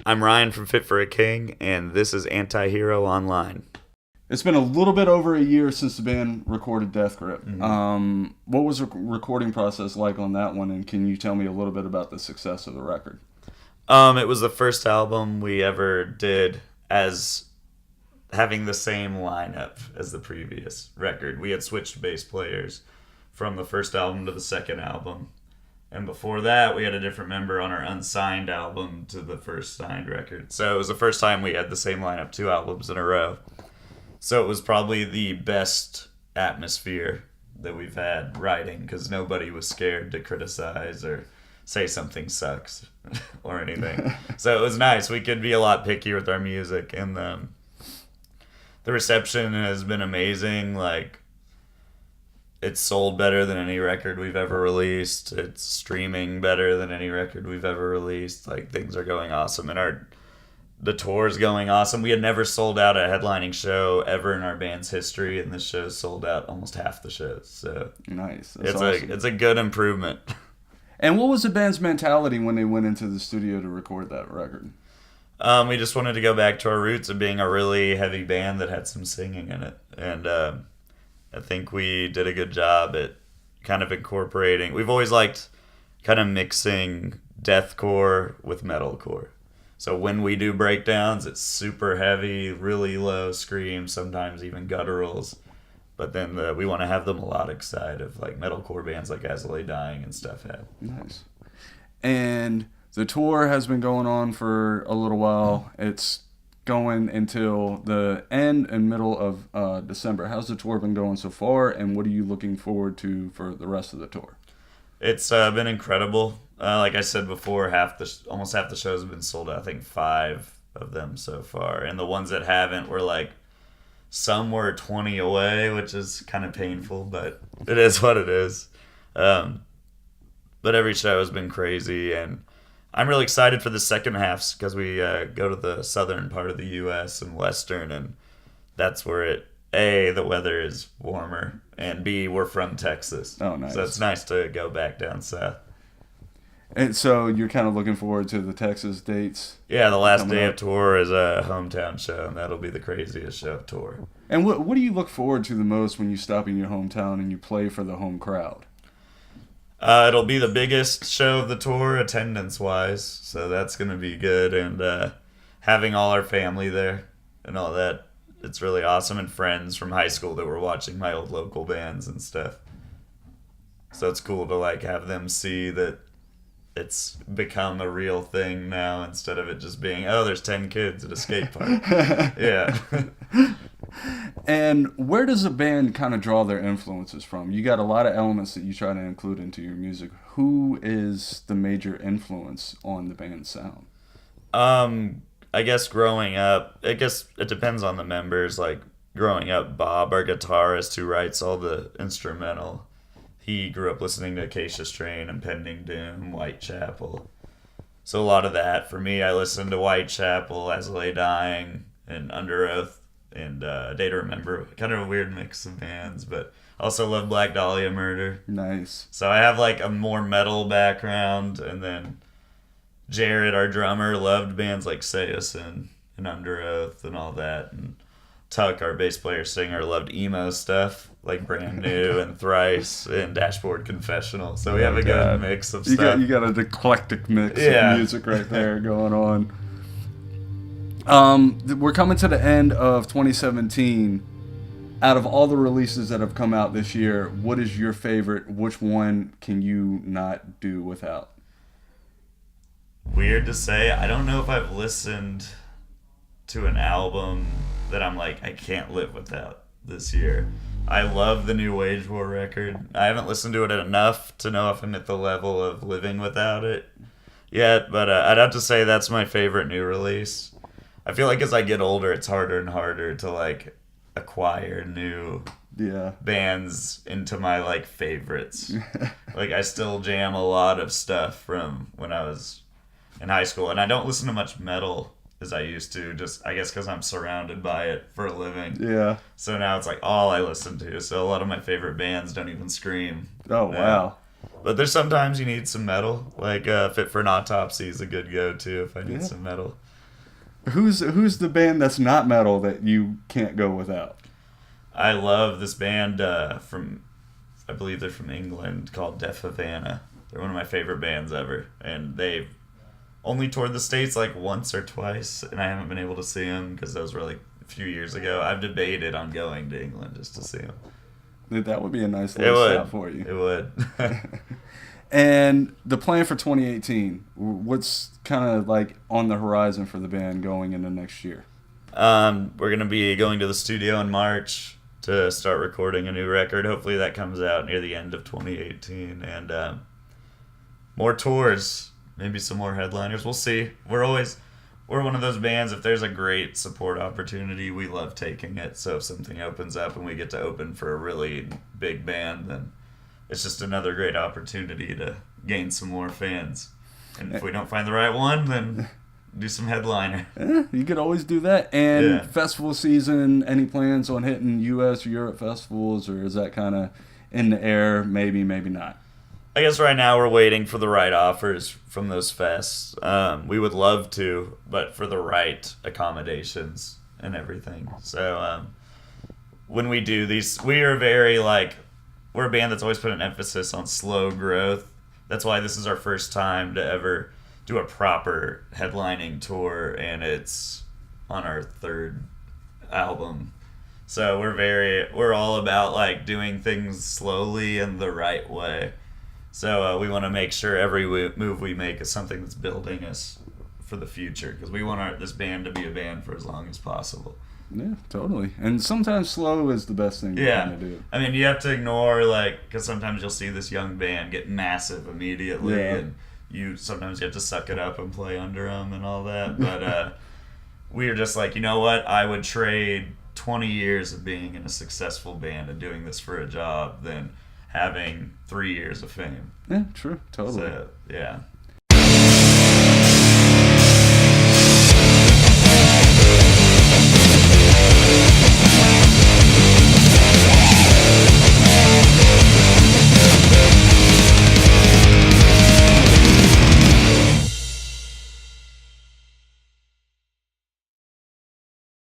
I'm Ryan from Fit for a King, and this is Antihero Online. It's been a little bit over a year since the band recorded Death Grip. Mm-hmm. What was the recording process like on that one, and can you tell me a little bit about the success of the record? It was the first album we ever did as having the same lineup as the previous record. We had switched bass players from the first album to the second album. And before that, we had a different member on our unsigned album to the first signed record. So it was the first time we had the same lineup 2 albums in a row. So it was probably the best atmosphere that we've had writing, because nobody was scared to criticize or say something sucks or anything. So it was nice. We could be a lot pickier with our music, and the reception has been amazing. Like, it's sold better than any record we've ever released. It's streaming better than any record we've ever released. Like, things are going awesome, and the tour's going awesome. We had never sold out a headlining show ever in our band's history, and this show's sold out almost half the shows. So nice. It's a good improvement. And what was the band's mentality when they went into the studio to record that record? We just wanted to go back to our roots of being a really heavy band that had some singing in it, and I think we did a good job at kind of incorporating. We've always liked kind of mixing deathcore with metalcore. So when we do breakdowns, it's super heavy, really low screams, sometimes even gutturals. But then we want to have the melodic side of like metalcore bands like As I Lay Dying and stuff have. Nice. And the tour has been going on for a little while. It's going until the end and middle of December. How's the tour been going so far, and what are you looking forward to for the rest of the tour? It's been incredible. Like I said before, almost half the shows have been sold out. I think 5 of them so far, and the ones that haven't were like, some were 20 away, which is kind of painful, but it is what it is. But every show has been crazy, and I'm really excited for the second half because we go to the southern part of the U.S. and western, and that's where the weather is warmer, and B, we're from Texas. Oh, nice. So it's nice to go back down south. And so you're kind of looking forward to the Texas dates? Yeah, the last day of tour is a hometown show, and that'll be the craziest show of tour. And what do you look forward to the most when you stop in your hometown and you play for the home crowd? It'll be the biggest show of the tour, attendance-wise, so that's going to be good. And having all our family there and all that, it's really awesome. And friends from high school that were watching my old local bands and stuff. So it's cool to like have them see that it's become a real thing now, instead of it just being, oh, there's 10 kids at a skate park. Yeah. And where does a band kind of draw their influences from? You got a lot of elements that you try to include into your music. Who is the major influence on the band's sound? I guess growing up, I guess it depends on the members. Like, growing up, Bob, our guitarist who writes all the instrumental, he grew up listening to Acacia Strain, Impending Doom, Whitechapel. So a lot of that. For me, I listened to Whitechapel, As I Lay Dying, and Under Oath, and Day to Remember. Kind of a weird mix of bands, but also love Black Dahlia Murder. Nice. So I have like a more metal background, and then Jared, our drummer, loved bands like Seosin and Under Oath and all that, and Tuck, our bass player singer, loved emo stuff like Brand New and Thrice and Dashboard Confessional. So we have a good mix of stuff. You got an eclectic mix of music right there going on. We're coming to the end of 2017. Out of all the releases that have come out this year, what is your favorite? Which one can you not do without? Weird to say. I don't know if I've listened to an album that I'm like, I can't live without this year. I love the new Wage War record. I haven't listened to it enough to know if I'm at the level of living without it yet, but I'd have to say that's my favorite new release. I feel like as I get older, it's harder and harder to like acquire new bands into my like favorites. Like, I still jam a lot of stuff from when I was in high school, and I don't listen to much metal as I used to, just I guess because I'm surrounded by it for a living. Yeah. So now it's like all I listen to. So a lot of my favorite bands don't even scream. Oh, wow. But there's sometimes you need some metal. Like Fit for an Autopsy is a good go-to if I need some metal. Who's the band that's not metal that you can't go without? I love this band I believe they're from England, called Def Havana. They're one of my favorite bands ever, and they've only toured the States like once or twice, and I haven't been able to see them because those were like a few years ago. I've debated on going to England just to see them. That would be a nice little stop for you. It would. And the plan for 2018, what's kind of like on the horizon for the band going into next year? We're going to be going to the studio in March to start recording a new record. Hopefully that comes out near the end of 2018. And more tours, maybe some more headliners. We'll see. We're one of those bands, if there's a great support opportunity, we love taking it. So if something opens up and we get to open for a really big band, then it's just another great opportunity to gain some more fans. And if we don't find the right one, then do some headliner. You could always do that. And festival season, any plans on hitting U.S. or Europe festivals, or is that kind of in the air? Maybe, maybe not. I guess right now we're waiting for the right offers from those fests. We would love to, but for the right accommodations and everything. So when we do these, we are we're a band that's always put an emphasis on slow growth. That's why this is our first time to ever do a proper headlining tour, and it's on our third album. So we're all about like doing things slowly and the right way. So we want to make sure every move we make is something that's building us for the future, because we want this band to be a band for as long as possible. Yeah, totally. And sometimes slow is the best thing to kind of do. I mean, you have to ignore, because sometimes you'll see this young band get massive immediately, and sometimes you have to suck it up and play under them and all that. But we are just like, you know what? I would trade 20 years of being in a successful band and doing this for a job than having 3 years of fame. Yeah, true. Totally. So, yeah.